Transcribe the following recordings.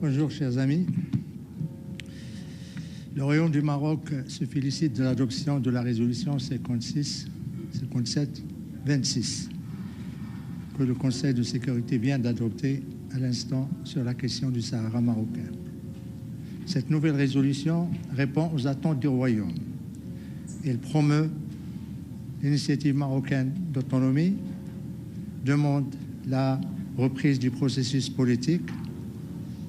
Bonjour, chers amis. Le Royaume du Maroc se félicite de l'adoption de la résolution 57-26 que le Conseil de sécurité vient d'adopter à l'instant sur la question du Sahara marocain. Cette nouvelle résolution répond aux attentes du Royaume. Elle promeut l'initiative marocaine d'autonomie, demande la reprise du processus politique,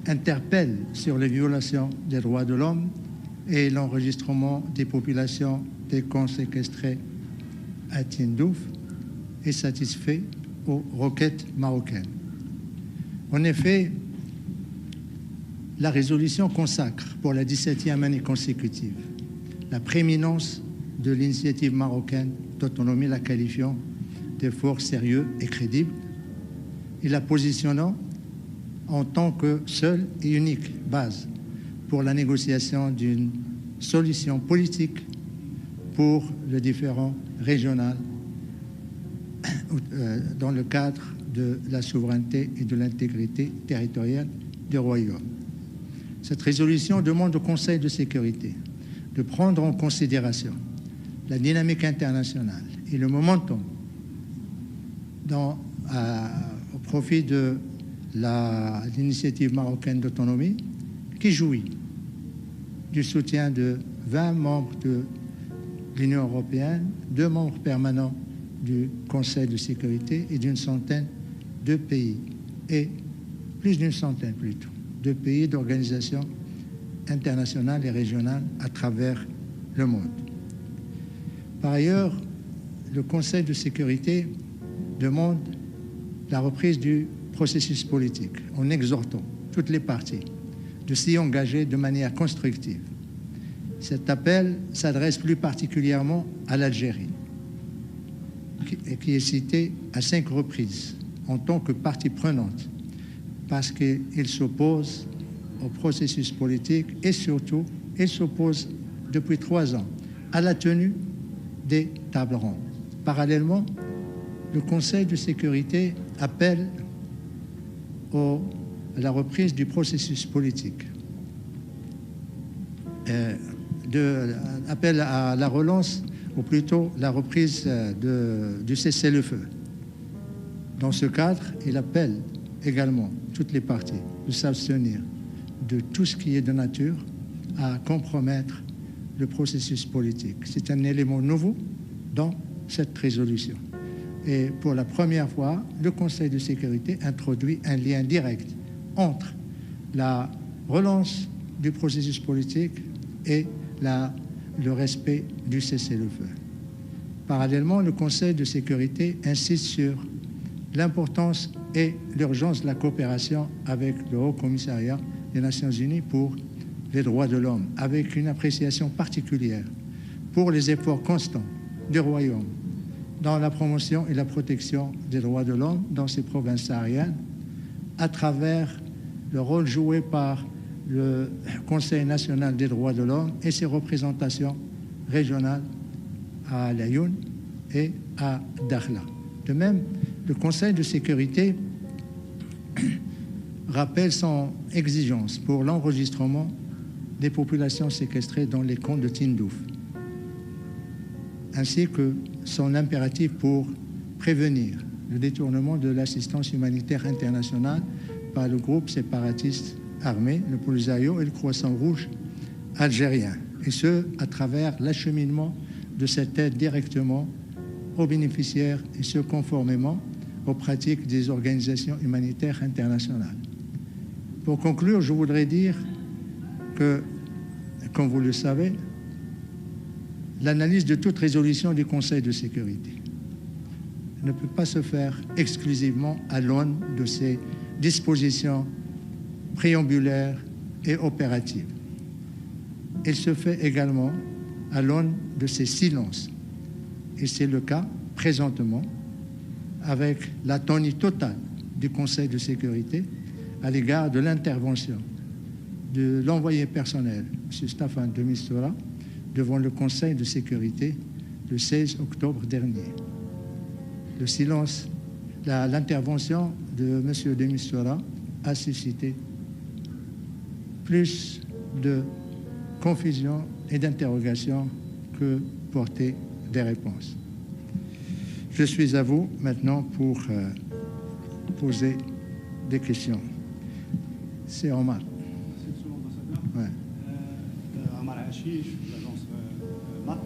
interpelle sur les violations des droits de l'homme et l'enregistrement des populations des camps séquestrés à Tindouf et satisfait aux requêtes marocaines. En effet, la résolution consacre pour la 17e année consécutive la prééminence de l'initiative marocaine d'autonomie, la qualifiant d'effort sérieux et crédible et la positionnant en tant que seule et unique base pour la négociation d'une solution politique pour le différend régional dans le cadre de la souveraineté et de l'intégrité territoriale du Royaume. Cette résolution demande au Conseil de sécurité de prendre en considération la dynamique internationale et le momentum au profit de l'initiative marocaine d'autonomie qui jouit du soutien de 20 membres de l'Union européenne, 2 membres permanents du Conseil de sécurité et d'une centaine de pays, et plus d'une centaine plutôt, de pays d'organisations internationales et régionales à travers le monde. Par ailleurs, le Conseil de sécurité demande la reprise du processus politique en exhortant toutes les parties de s'y engager de manière constructive. Cet appel s'adresse plus particulièrement à l'Algérie, qui est citée à 5 reprises en tant que partie prenante, parce qu'il s'oppose au processus politique et surtout, il s'oppose depuis 3 ans à la tenue des tables rondes. Parallèlement, le Conseil de sécurité appelle à la reprise du processus politique, appelle à la relance, ou plutôt la reprise du cessez-le-feu. Dans ce cadre, il appelle également toutes les parties de s'abstenir de tout ce qui est de nature à compromettre le processus politique. C'est un élément nouveau dans cette résolution. Et pour la première fois, le Conseil de sécurité introduit un lien direct entre la relance du processus politique et le respect du cessez-le-feu. Parallèlement, le Conseil de sécurité insiste sur l'importance et l'urgence de la coopération avec le Haut Commissariat des Nations Unies pour les droits de l'homme, avec une appréciation particulière pour les efforts constants du Royaume dans la promotion et la protection des droits de l'homme dans ces provinces sahariennes, à travers le rôle joué par le Conseil national des droits de l'homme et ses représentations régionales à Laayoune et à Dakhla. De même, le Conseil de sécurité rappelle son exigence pour l'enregistrement des populations séquestrées dans les camps de Tindouf, ainsi que son impératif pour prévenir le détournement de l'assistance humanitaire internationale par le groupe séparatiste armé, le Polisario et le Croissant Rouge algérien, et ce, à travers l'acheminement de cette aide directement aux bénéficiaires, et ce, conformément aux pratiques des organisations humanitaires internationales. Pour conclure, je voudrais dire que, comme vous le savez, l'analyse de toute résolution du Conseil de sécurité ne peut pas se faire exclusivement à l'aune de ses dispositions préambulaires et opératives. Elle se fait également à l'aune de ses silences. Et c'est le cas présentement avec l'atonie totale du Conseil de sécurité à l'égard de l'intervention de l'envoyé personnel, M. Staffan de Mistura, devant le Conseil de sécurité le 16 octobre dernier. Le silence, l'intervention de M. de Mistura a suscité plus de confusion et d'interrogation que porter des réponses. Je suis à vous maintenant pour poser des questions. C'est Omar. Monsieur l'ambassadeur, Ouais. Omar Hachiche, l'agence MAP.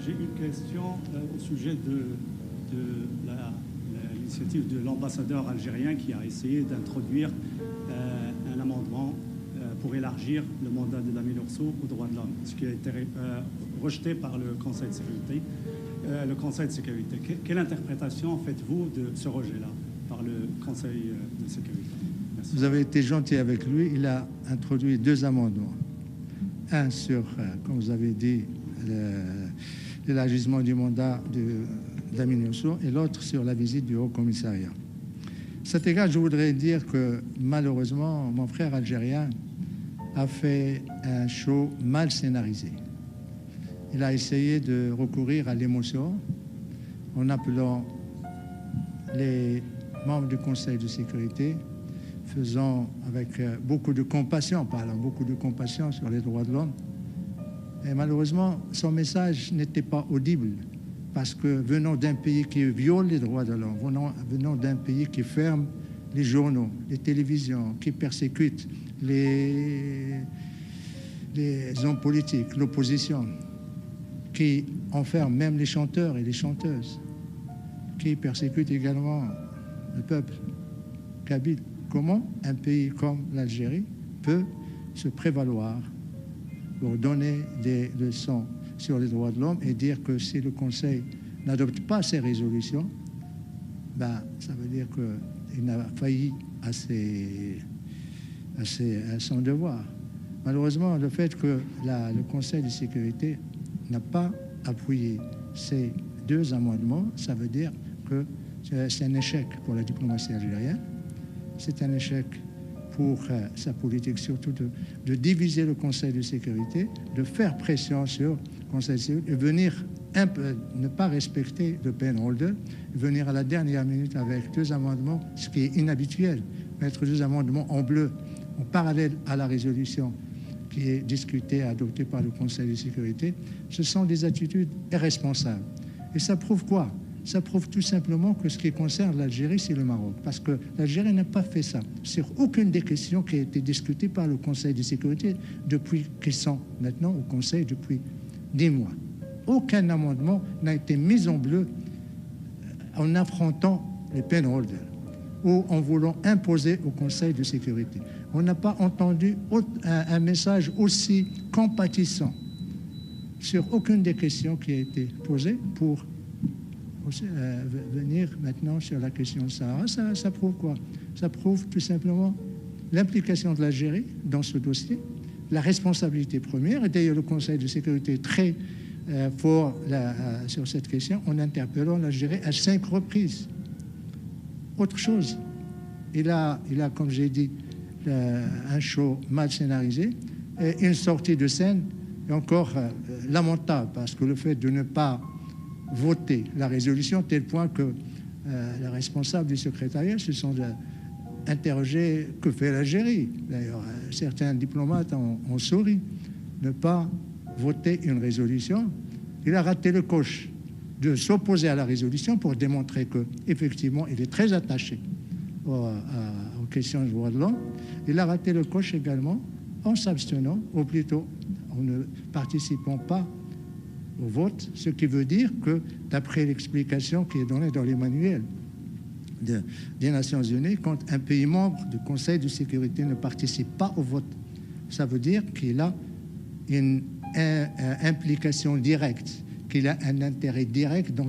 J'ai une question au sujet de l'initiative de l'ambassadeur algérien qui a essayé d'introduire un amendement pour élargir le mandat de Lamine Oursou aux droits de l'homme, ce qui a été rejeté par le Conseil de sécurité. Quelle interprétation faites-vous de ce rejet-là par le Conseil de sécurité? Merci. Vous avez été gentil avec lui. Il a introduit 2 amendements. Un sur, comme vous avez dit, l'élargissement du mandat de Lamine Oursou et l'autre sur la visite du Haut-Commissariat. À cet égard, je voudrais dire que malheureusement, mon frère algérien a fait un show mal scénarisé. Il a essayé de recourir à l'émotion en appelant les membres du Conseil de sécurité, faisant avec beaucoup de compassion, parlant beaucoup de compassion sur les droits de l'homme. Et malheureusement, son message n'était pas audible parce que venant d'un pays qui viole les droits de l'homme, venant d'un pays qui ferme les journaux, les télévisions, qui persécute les hommes politiques, l'opposition, qui enferme même les chanteurs et les chanteuses, qui persécute également le peuple kabyle. Comment un pays comme l'Algérie peut se prévaloir pour donner des leçons sur les droits de l'homme et dire que si le Conseil n'adopte pas ces résolutions, ben, ça veut dire qu'il n'a failli à son devoir. Malheureusement, le fait que le Conseil de sécurité n'a pas appuyé ces 2 amendements, ça veut dire que c'est un échec pour la diplomatie algérienne, c'est un échec pour sa politique, surtout de diviser le Conseil de sécurité, de faire pression sur le Conseil de sécurité et venir ne pas respecter le pen holder, venir à la dernière minute avec 2 amendements, ce qui est inhabituel, mettre 2 amendements en bleu en parallèle à la résolution qui est discutée et adoptée par le Conseil de sécurité. Ce sont des attitudes irresponsables. Et ça prouve quoi? Ça prouve tout simplement que ce qui concerne l'Algérie, c'est le Maroc. Parce que l'Algérie n'a pas fait ça sur aucune des questions qui a été discutée par le Conseil de sécurité depuis qu'ils sont maintenant au Conseil depuis 10 mois. Aucun amendement n'a été mis en bleu en affrontant les pen holders ou en voulant imposer au Conseil de sécurité. On n'a pas entendu un message aussi compatissant sur aucune des questions qui a été posée pour venir maintenant sur la question de Sahara. Ça prouve quoi? Ça prouve tout simplement l'implication de l'Algérie dans ce dossier, la responsabilité première. Et d'ailleurs, le Conseil de sécurité est très fort sur cette question en interpellant l'Algérie à 5 reprises. Autre chose, il a comme j'ai dit, un show mal scénarisé et une sortie de scène encore lamentable parce que le fait de ne pas voter la résolution, tel point que les responsables du secrétariat se sont interrogés que fait l'Algérie. D'ailleurs, certains diplomates ont souri. Ne pas voter une résolution, il a raté le coche de s'opposer à la résolution pour démontrer qu'effectivement, il est très attaché aux questions des droits de l'homme. Il a raté le coche également en s'abstenant, ou plutôt en ne participant pas au vote, ce qui veut dire que, d'après l'explication qui est donnée dans les manuels des Nations Unies, quand un pays membre du Conseil de sécurité ne participe pas au vote, ça veut dire qu'il a une implication directe, qu'il a un intérêt direct dans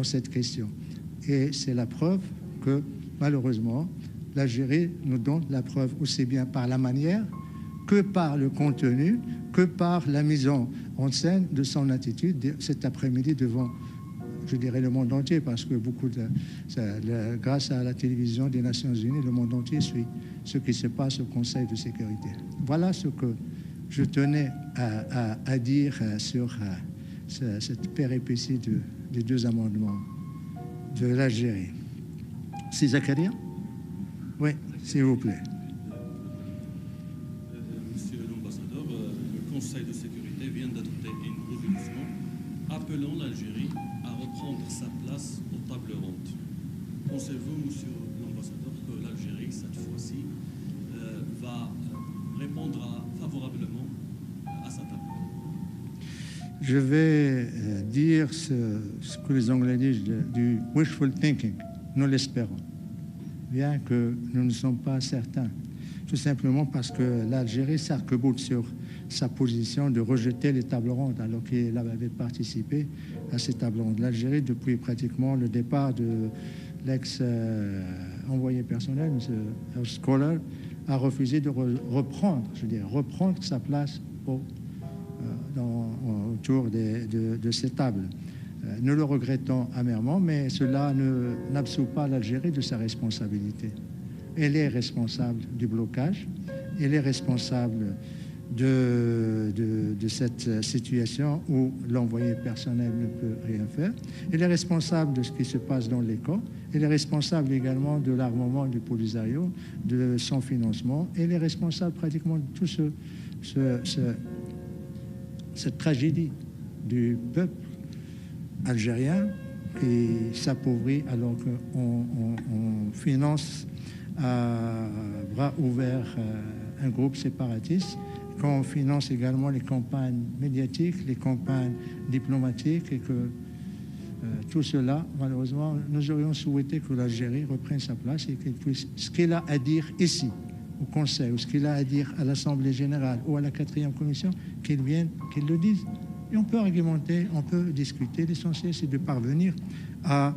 cette question. Et c'est la preuve que, malheureusement, l'Algérie nous donne la preuve aussi bien par la manière que par le contenu, que par la mise en scène de son attitude cet après-midi devant, je dirais, le monde entier, parce que grâce à la télévision des Nations Unies, le monde entier suit ce qui se passe au Conseil de sécurité. Voilà ce que je tenais à dire sur cette péripétie des 2 amendements de l'Algérie. C'est Zakaria? Oui, s'il vous plaît. Conseil de sécurité vient d'adopter une résolution appelant l'Algérie à reprendre sa place aux tables rondes. Pensez-vous, monsieur l'ambassadeur, que l'Algérie, cette fois-ci, va répondre favorablement à sa table? Je vais dire ce que les Anglais disent du wishful thinking. Nous l'espérons, bien que nous ne sommes pas certains. Tout simplement parce que l'Algérie s'arc-boute sur sa position de rejeter les tables rondes, alors qu'il avait participé à ces tables rondes. L'Algérie, depuis pratiquement le départ de l'ex-envoyé personnel, M. Scholar, a refusé de reprendre sa place autour de ces tables. Nous le regrettons amèrement, mais cela n'absout pas l'Algérie de sa responsabilité. Elle est responsable du blocage, elle est responsable de cette situation où l'envoyé personnel ne peut rien faire. Elle est responsable de ce qui se passe dans les camps. Elle est responsable également de l'armement du Polisario, de son financement. Elle est responsable pratiquement de tout cette tragédie du peuple algérien qui s'appauvrit alors qu'on finance à bras ouverts un groupe séparatiste, qu'on finance également les campagnes médiatiques, les campagnes diplomatiques, et que tout cela, malheureusement, nous aurions souhaité que l'Algérie reprenne sa place et qu'elle puisse, ce qu'elle a à dire ici, au Conseil, ou ce qu'il a à dire à l'Assemblée générale ou à la 4e commission, qu'il vienne, qu'il le dise. Et on peut argumenter, on peut discuter. L'essentiel, c'est de parvenir à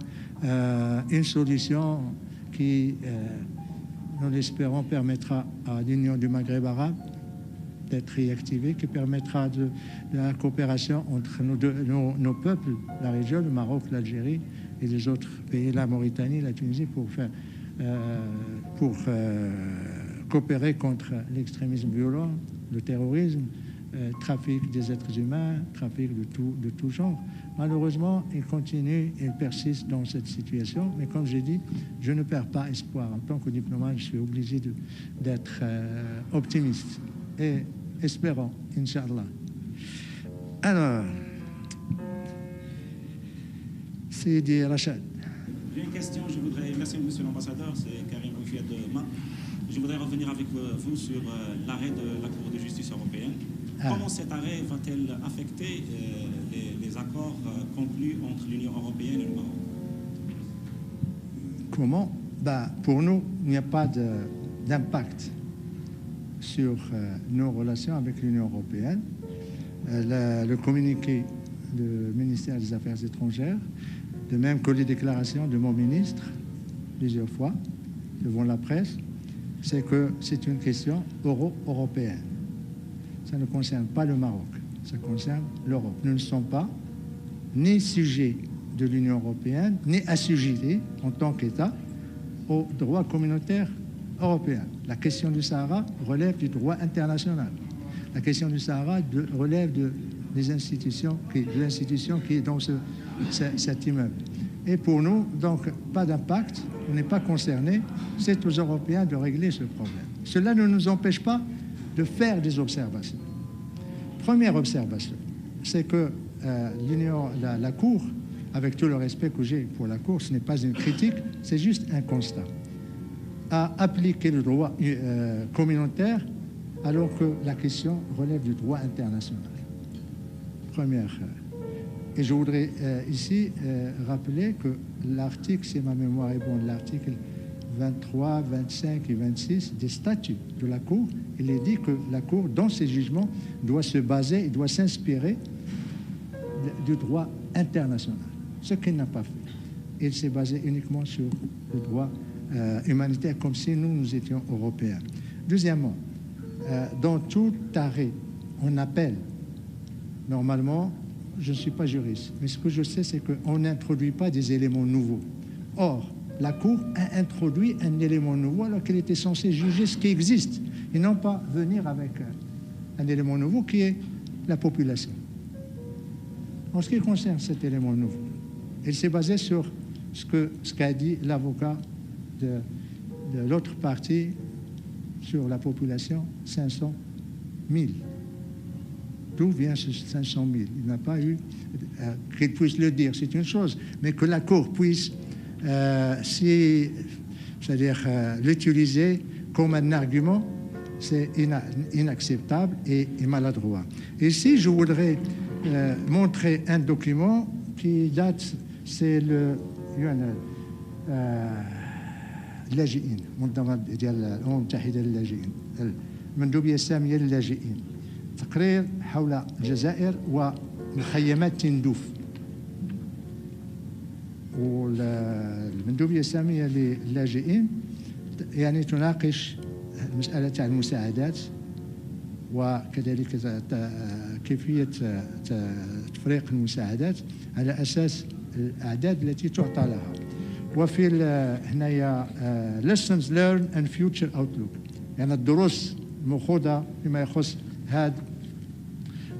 une solution qui, nous l'espérons, permettra à l'Union du Maghreb arabe d'être réactivée, qui permettra de la coopération entre nos peuples, la région, le Maroc, l'Algérie et les autres pays, la Mauritanie, la Tunisie, pour coopérer contre l'extrémisme violent, le terrorisme, trafic des êtres humains, trafic de tout genre. Malheureusement, il continue, il persiste dans cette situation, mais comme j'ai dit, je ne perds pas espoir. En tant que diplomate, je suis obligé d'être optimiste et espérant, Inch'Allah. Alors, Sidi Rachad. J'ai une question, merci monsieur l'ambassadeur, c'est Karim Oufiat de MAP. Je voudrais revenir avec vous sur l'arrêt de la Cour de justice européenne. Comment cet arrêt va-t-il affecter les accords conclus entre l'Union européenne et le Maroc? Comment? Pour nous, il n'y a pas d'impact sur nos relations avec l'Union européenne. Le communiqué du ministère des Affaires étrangères, de même que les déclarations de mon ministre, plusieurs fois, devant la presse, c'est que c'est une question euro-européenne. Ça ne concerne pas le Maroc, ça concerne l'Europe. Nous ne sommes pas ni sujets de l'Union européenne, ni assujettis en tant qu'État au droit communautaire européen. La question du Sahara relève du droit international. La question du Sahara relève de l'institution qui est dans cet immeuble. Et pour nous, donc, pas d'impact, on n'est pas concerné. C'est aux Européens de régler ce problème. Cela ne nous empêche pas de faire des observations. Première observation, c'est que la Cour, avec tout le respect que j'ai pour la Cour, ce n'est pas une critique, c'est juste un constat, a appliqué le droit communautaire alors que la question relève du droit international. Première. Et je voudrais ici rappeler que l'article, si ma mémoire est bonne, l'article 23, 25 et 26 des statuts de la Cour, il est dit que la Cour, dans ses jugements, doit se baser et doit s'inspirer du droit international, ce qu'il n'a pas fait. Il s'est basé uniquement sur le droit humanitaire, comme si nous étions européens. Deuxièmement, dans tout arrêt, on appelle, normalement, je ne suis pas juriste, mais ce que je sais, c'est qu'on n'introduit pas des éléments nouveaux. Or, la Cour a introduit un élément nouveau alors qu'elle était censée juger ce qui existe et non pas venir avec un élément nouveau qui est la population. En ce qui concerne cet élément nouveau, elle s'est basée sur ce qu'a dit l'avocat de l'autre partie sur la population, 500 000. d'où vient ce 500 000. Il n'a pas eu qu'il puisse le dire, c'est une chose, mais que la Cour puisse c'est-à-dire l'utiliser comme un argument, c'est inacceptable et maladroit. Ici, je voudrais montrer un document qui date, c'est le اللاجئين منظمة ديال الأمم المتحدة للاجئين المندوبية السامية للاجئين تقرير حول الجزائر ومخيمات تندوف والمندوبية السامية للاجئين يعني تناقش المسألة تاع المساعدات وكذلك كيفية تفريق المساعدات على أساس الأعداد التي تعطى لها. وفي هنايا lessons learned and future outlook، يعني الدروس المأخوذة فيما يخص هذه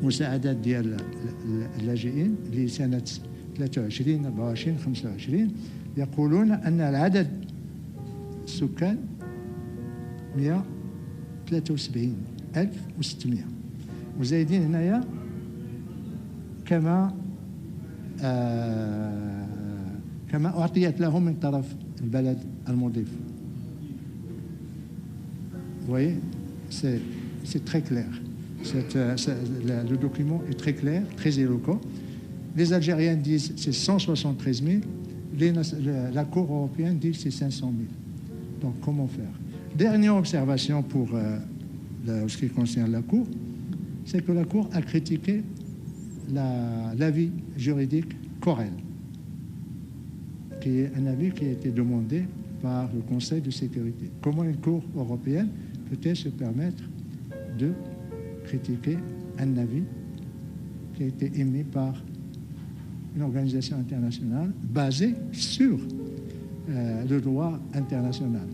المساعدات ديال اللاجئين لسنة 23 24 25 يقولون أن العدد السكان 173,600 وزايدين هنايا كما أعطيت لهم من طرف البلد المضيف. Vous voyez, c'est très clair. Le document est très clair, très éloquent. Les Algériens disent c'est 173 000, la Cour européenne dit c'est 500 000. Donc comment faire? Dernière observation pour ce qui concerne la Cour, c'est que la Cour a critiqué l'avis juridique Corel, qui est un avis qui a été demandé par le Conseil de sécurité. Comment une Cour européenne peut-elle se permettre de critiquer un avis qui a été émis par une organisation internationale basée sur le droit international?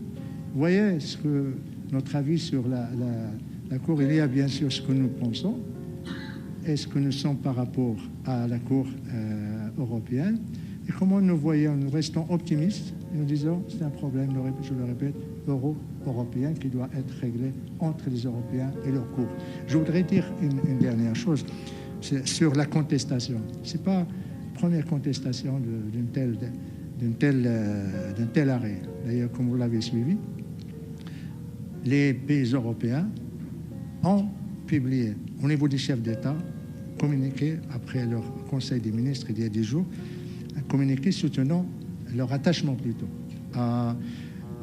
Vous voyez ce que notre avis sur la Cour, il y a bien sûr ce que nous pensons et ce que nous sommes par rapport à la Cour européenne. Et comment nous voyons, nous restons optimistes et nous disons c'est un problème, je le répète, européen qui doit être réglé entre les Européens et leur Cour. Je voudrais dire une dernière chose sur la contestation. Ce n'est pas la première contestation d'un tel arrêt. D'ailleurs, comme vous l'avez suivi, les pays européens ont publié au niveau des chefs d'État communiqué après leur Conseil des ministres il y a 10 jours, un communiqué soutenant leur attachement plutôt à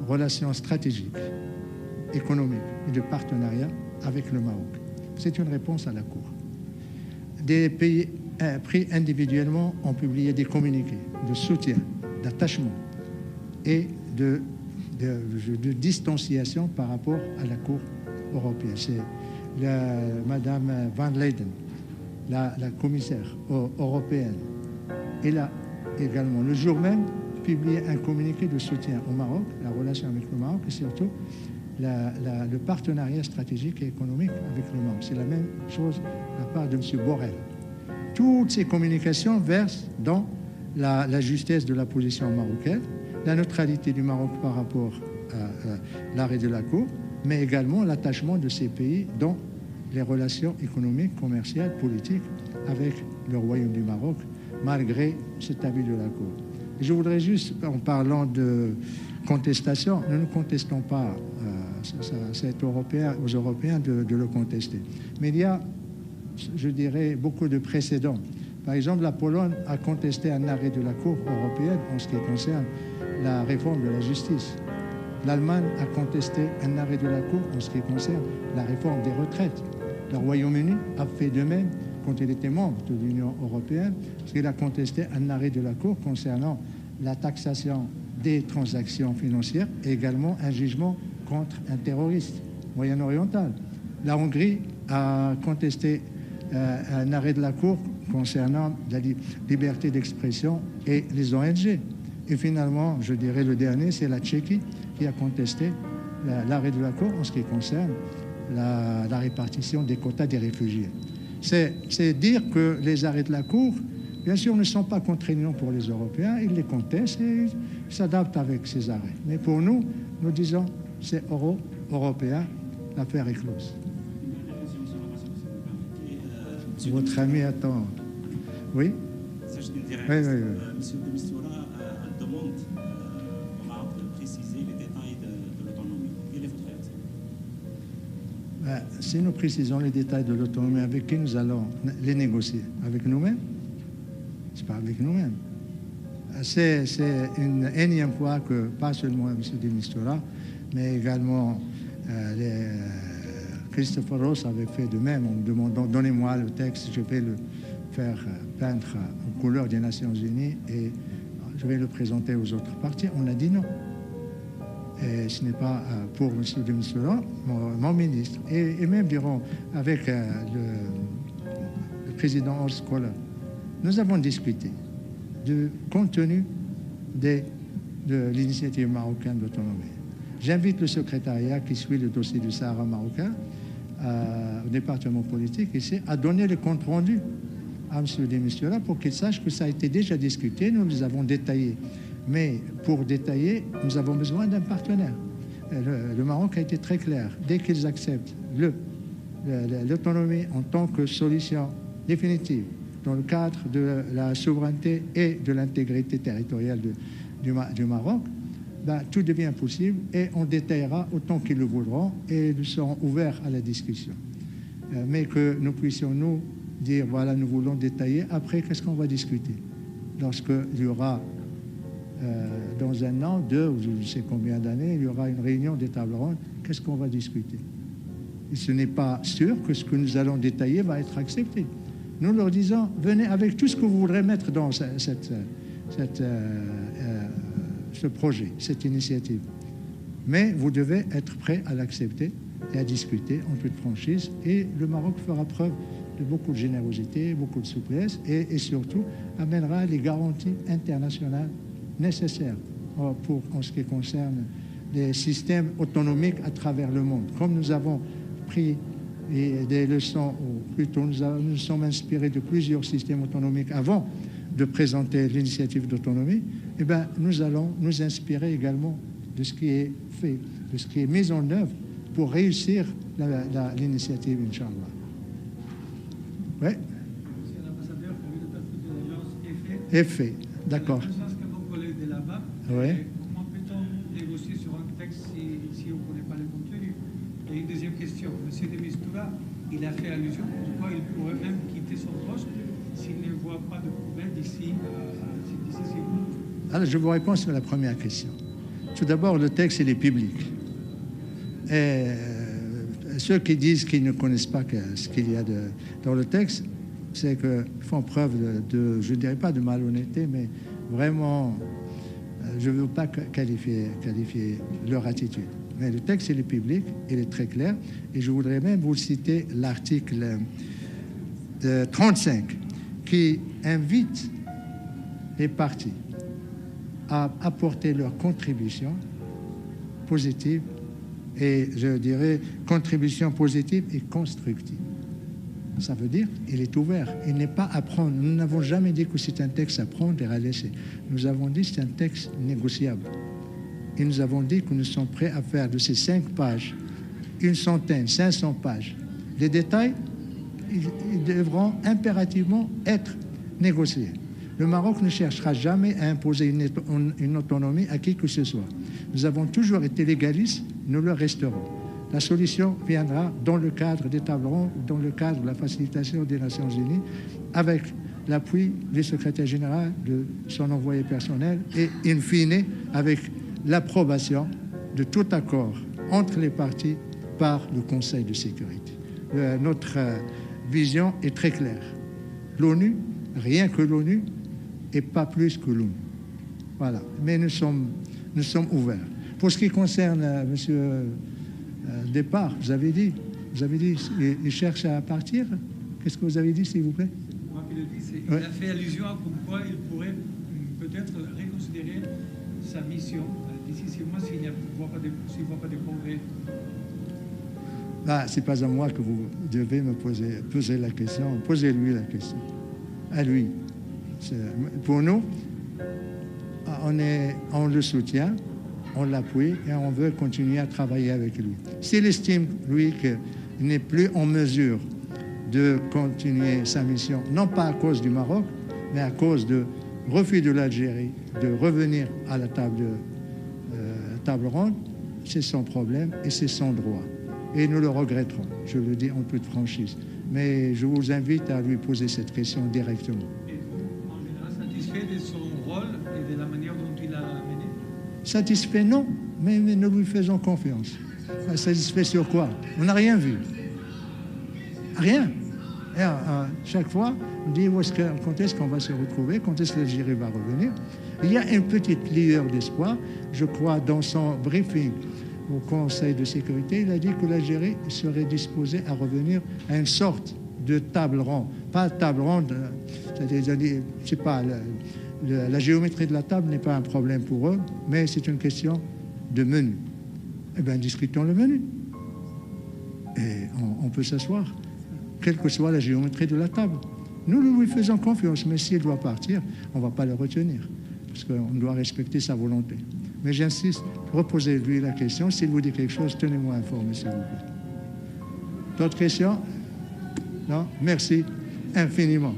relations stratégiques, économiques et de partenariat avec le Maroc. C'est une réponse à la Cour. Des pays pris individuellement ont publié des communiqués de soutien, d'attachement et de distanciation par rapport à la Cour européenne. C'est Madame Van Leyden, la commissaire européenne, et là également le jour même publié un communiqué de soutien au Maroc, la relation avec le Maroc et surtout le partenariat stratégique et économique avec le Maroc. C'est la même chose de la part de M. Borrell. Toutes ces communications versent dans la justesse de la position marocaine, la neutralité du Maroc par rapport à l'arrêt de la Cour, mais également l'attachement de ces pays dans les relations économiques, commerciales, politiques avec le Royaume du Maroc, malgré cet avis de la Cour. Et je voudrais juste, en parlant de contestation, nous ne contestons pas, c'est aux Européens de le contester. Mais il y a, je dirais, beaucoup de précédents. Par exemple, la Pologne a contesté un arrêt de la Cour européenne en ce qui concerne la réforme de la justice. L'Allemagne a contesté un arrêt de la Cour en ce qui concerne la réforme des retraites. Le Royaume-Uni a fait de même quand il était membre de l'Union européenne, parce qu'il a contesté un arrêt de la Cour concernant la taxation des transactions financières et également un jugement contre un terroriste moyen-oriental. La Hongrie a contesté un arrêt de la Cour concernant la liberté d'expression et les ONG. Et finalement, je dirais le dernier, c'est la Tchéquie qui a contesté l'arrêt de la Cour en ce qui concerne la répartition des quotas des réfugiés. C'est dire que les arrêts de la Cour, bien sûr, ne sont pas contraignants pour les Européens, ils les contestent et ils s'adaptent avec ces arrêts. Mais pour nous, nous disons, c'est européen, l'affaire est close. Votre ami attend. Oui? C'est une directe. Monsieur de Mistura demande au Maroc de préciser les détails de l'autonomie. Quelle est votre réaction? Si nous précisons les détails de l'autonomie, avec qui nous allons les négocier? Avec nous-mêmes? C'est pas avec nous-mêmes. C'est une énième fois que, pas seulement M. de Mistura, mais également Christopher Ross avait fait de même en me demandant « Donnez-moi le texte, je vais le faire peindre aux couleurs des Nations Unies et je vais le présenter aux autres partis. » On a dit non. Et ce n'est pas pour M. de Mistura, mon ministre. Et même, dirons, avec le président Horst Kohler, nous avons discuté du contenu de l'initiative marocaine d'autonomie. J'invite le secrétariat qui suit le dossier du Sahara marocain au département politique ici à donner le compte-rendu à M. de Mistura pour qu'il sache que ça a été déjà discuté, nous les avons détaillés. Mais pour détailler, nous avons besoin d'un partenaire. Le Maroc a été très clair. Dès qu'ils acceptent l'autonomie en tant que solution définitive dans le cadre de la souveraineté et de l'intégrité territoriale du Maroc, tout devient possible et on détaillera autant qu'ils le voudront et nous serons ouverts à la discussion. Mais que nous puissions nous dire, voilà, nous voulons détailler, après, qu'est-ce qu'on va discuter? Lorsqu'il y aura, dans un an, 2 ou je ne sais combien d'années, il y aura une réunion des tables rondes, qu'est-ce qu'on va discuter? Et ce n'est pas sûr que ce que nous allons détailler va être accepté. Nous leur disons, venez avec tout ce que vous voudrez mettre dans ce projet, cette initiative. Mais vous devez être prêts à l'accepter et à discuter en toute franchise. Et le Maroc fera preuve de beaucoup de générosité, beaucoup de souplesse et surtout amènera les garanties internationales nécessaires pour, en ce qui concerne les systèmes autonomiques à travers le monde. Comme nous avons pris des leçons, ou plutôt nous sommes inspirés de plusieurs systèmes autonomiques avant de présenter l'initiative d'autonomie, eh bien, nous allons nous inspirer également de ce qui est fait, de ce qui est mis en œuvre pour réussir l'initiative, Inch'Allah. Oui. Monsieur l'ambassadeur, le l'agence est fait, d'accord. Oui. Comment peut-on négocier sur un texte si on ne connaît pas le contenu? Et une deuxième question, M. de Mistura, il a fait allusion pourquoi il pourrait même quitter son poste s'il ne voit pas de problème d'ici 6 mois. Alors, je vous réponds sur la première question. Tout d'abord, le texte, il est public. Et ceux qui disent qu'ils ne connaissent pas ce qu'il y a dans le texte, c'est qu'ils font preuve je ne dirais pas de malhonnêteté, mais vraiment, je ne veux pas qualifier leur attitude. Mais le texte, il est public, il est très clair, et je voudrais même vous citer l'article 35, qui invite les partis à apporter leur contribution positive, et je dirais contribution positive et constructive. Ça veut dire qu'il est ouvert, il n'est pas à prendre. Nous n'avons jamais dit que c'est un texte à prendre et à laisser. Nous avons dit que c'est un texte négociable. Et nous avons dit que nous sommes prêts à faire de ces 5 pages, 100, 500 pages. Les détails, ils devront impérativement être négociés. Le Maroc ne cherchera jamais à imposer une autonomie à qui que ce soit. Nous avons toujours été légalistes, nous le resterons. La solution viendra dans le cadre des tables rondes, dans le cadre de la facilitation des Nations Unies, avec l'appui du secrétaire général, de son envoyé personnel et, in fine, avec l'approbation de tout accord entre les parties par le Conseil de sécurité. Notre vision est très claire. L'ONU, rien que l'ONU, et pas plus que l'ONU. Voilà. Mais nous sommes ouverts. Pour ce qui concerne Monsieur Départ, vous avez dit, il cherche à partir. Qu'est-ce que vous avez dit, s'il vous plaît? Moi qui le dis, il a fait allusion à pourquoi il pourrait peut-être reconsidérer sa mission d'ici 6 mois s'il ne voit pas de progrès. C'est pas à moi que vous devez me poser la question. Posez-lui la question. À lui. Pour nous, on le soutient, on l'appuie et on veut continuer à travailler avec lui. S'il estime, lui, qu'il n'est plus en mesure de continuer sa mission, non pas à cause du Maroc, mais à cause du refus de l'Algérie de revenir à la table ronde. C'est son problème et c'est son droit. Et nous le regretterons, je le dis en toute franchise. Mais je vous invite à lui poser cette question directement. Et vous, en général, satisfait de son rôle et de la manière dont il a mené? Satisfait, non, mais nous lui faisons confiance. Satisfait sur quoi? On n'a rien vu. Rien. Et chaque fois, on dit quand est-ce qu'on va se retrouver, quand est-ce que l'Algérie va revenir. Il y a une petite lueur d'espoir. Je crois, dans son briefing au Conseil de sécurité, il a dit que l'Algérie serait disposée à revenir à une sorte de table ronde. Pas table ronde, c'est-à-dire, je sais pas, la géométrie de la table n'est pas un problème pour eux, mais c'est une question de menu. Eh bien, discutons le menu. Et on peut s'asseoir, quelle que soit la géométrie de la table. Nous lui faisons confiance, mais s'il doit partir, on ne va pas le retenir, parce qu'on doit respecter sa volonté. Mais j'insiste, reposez-lui la question. S'il vous dit quelque chose, tenez-moi informé, s'il vous plaît. D'autres questions? Non? Merci infiniment.